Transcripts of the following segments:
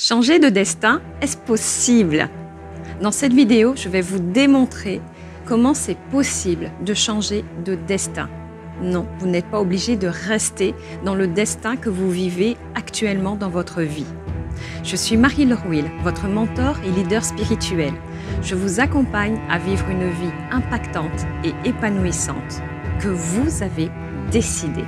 Changer de destin, est-ce possible? Dans cette vidéo, je vais vous démontrer comment c'est possible de changer de destin. Non, vous n'êtes pas obligé de rester dans le destin que vous vivez actuellement dans votre vie. Je suis Marie Lerouil, votre mentor et leader spirituel. Je vous accompagne à vivre une vie impactante et épanouissante que vous avez décidé.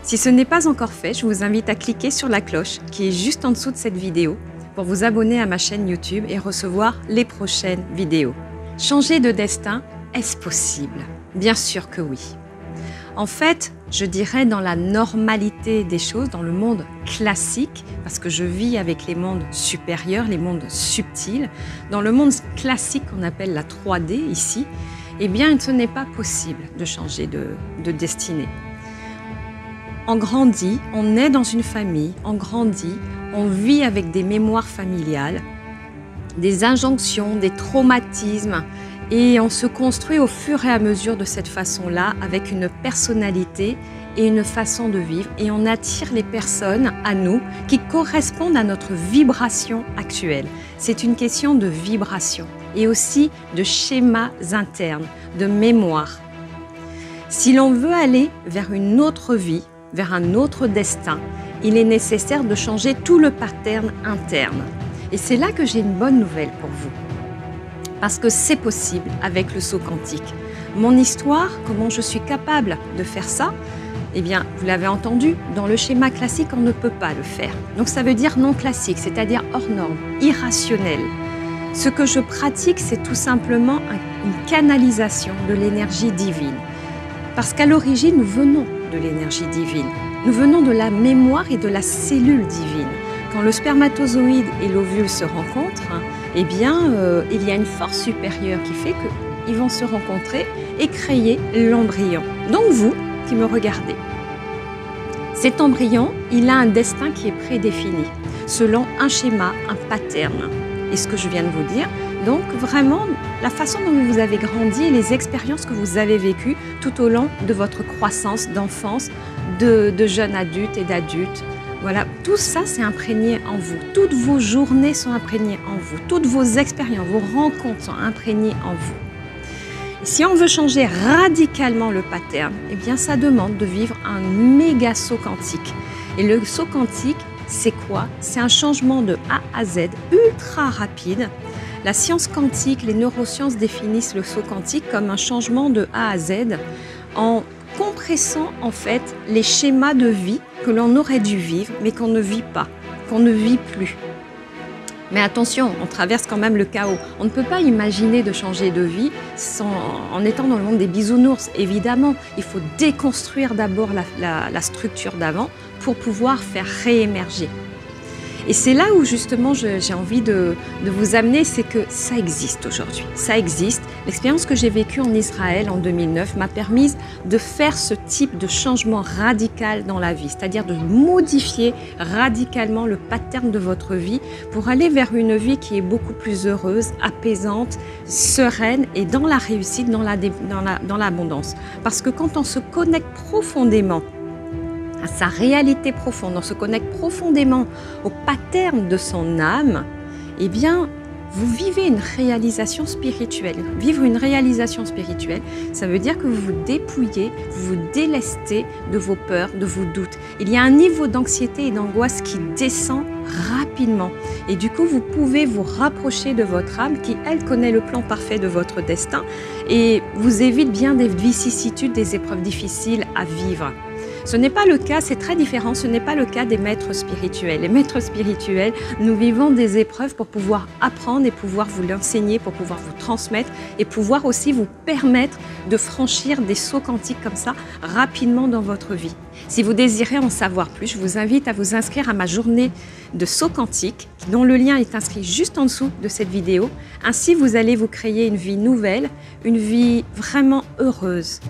Si ce n'est pas encore fait, je vous invite à cliquer sur la cloche qui est juste en dessous de cette vidéo pour vous abonner à ma chaîne YouTube et recevoir les prochaines vidéos. Changer de destin, est-ce possible? Bien sûr que oui. En fait, je dirais dans la normalité des choses, dans le monde classique, parce que je vis avec les mondes supérieurs, les mondes subtils, dans le monde classique qu'on appelle la 3D ici, eh bien ce n'est pas possible de changer de destinée. On grandit, on est dans une famille, on grandit, on vit avec des mémoires familiales, des injonctions, des traumatismes et on se construit au fur et à mesure de cette façon-là avec une personnalité et une façon de vivre et on attire les personnes à nous qui correspondent à notre vibration actuelle. C'est une question de vibration et aussi de schémas internes, de mémoire. Si l'on veut aller vers une autre vie, vers un autre destin, il est nécessaire de changer tout le pattern interne. Et c'est là que j'ai une bonne nouvelle pour vous. Parce que c'est possible avec le saut quantique. Mon histoire, comment je suis capable de faire ça? Eh bien, vous l'avez entendu, dans le schéma classique, on ne peut pas le faire. Donc ça veut dire non classique, c'est-à-dire hors norme, irrationnel. Ce que je pratique, c'est tout simplement une canalisation de l'énergie divine. Parce qu'à l'origine, nous venons de l'énergie divine. Nous venons de la mémoire et de la cellule divine. Quand le spermatozoïde et l'ovule se rencontrent, eh bien, il y a une force supérieure qui fait qu'ils vont se rencontrer et créer l'embryon. Donc vous, qui me regardez, cet embryon, il a un destin qui est prédéfini, selon un schéma, un pattern. Et ce que je viens de vous dire, donc vraiment la façon dont vous avez grandi et les expériences que vous avez vécues tout au long de votre croissance d'enfance, de jeune adulte et d'adulte. Voilà, tout ça c'est imprégné en vous. Toutes vos journées sont imprégnées en vous. Toutes vos expériences, vos rencontres sont imprégnées en vous. Et si on veut changer radicalement le pattern, eh bien ça demande de vivre un méga saut quantique. Et le saut quantique, c'est quoi? C'est un changement de A à Z ultra rapide. La science quantique, les neurosciences définissent le saut quantique comme un changement de A à Z en compressant en fait les schémas de vie que l'on aurait dû vivre mais qu'on ne vit pas, qu'on ne vit plus. Mais attention, on traverse quand même le chaos. On ne peut pas imaginer de changer de vie en étant dans le monde des bisounours. Évidemment, il faut déconstruire d'abord la structure d'avant pour pouvoir faire réémerger. Et c'est là où justement j'ai envie de vous amener, c'est que ça existe aujourd'hui. Ça existe. L'expérience que j'ai vécue en Israël en 2009 m'a permis de faire ce type de changement radical dans la vie, c'est-à-dire de modifier radicalement le pattern de votre vie pour aller vers une vie qui est beaucoup plus heureuse, apaisante, sereine et dans la réussite, dans l'abondance. Parce que quand on se connecte profondément à sa réalité profonde, on se connecte profondément au pattern de son âme, eh bien, vous vivez une réalisation spirituelle. Vivre une réalisation spirituelle, ça veut dire que vous vous dépouillez, vous vous délestez de vos peurs, de vos doutes. Il y a un niveau d'anxiété et d'angoisse qui descend rapidement. Et du coup, vous pouvez vous rapprocher de votre âme qui, elle, connaît le plan parfait de votre destin et vous évite bien des vicissitudes, des épreuves difficiles à vivre. Ce n'est pas le cas, c'est très différent, ce n'est pas le cas des maîtres spirituels. Les maîtres spirituels, nous vivons des épreuves pour pouvoir apprendre et pouvoir vous l'enseigner, pour pouvoir vous transmettre et pouvoir aussi vous permettre de franchir des sauts quantiques comme ça rapidement dans votre vie. Si vous désirez en savoir plus, je vous invite à vous inscrire à ma journée de sauts quantiques, dont le lien est inscrit juste en dessous de cette vidéo. Ainsi, vous allez vous créer une vie nouvelle, une vie vraiment heureuse.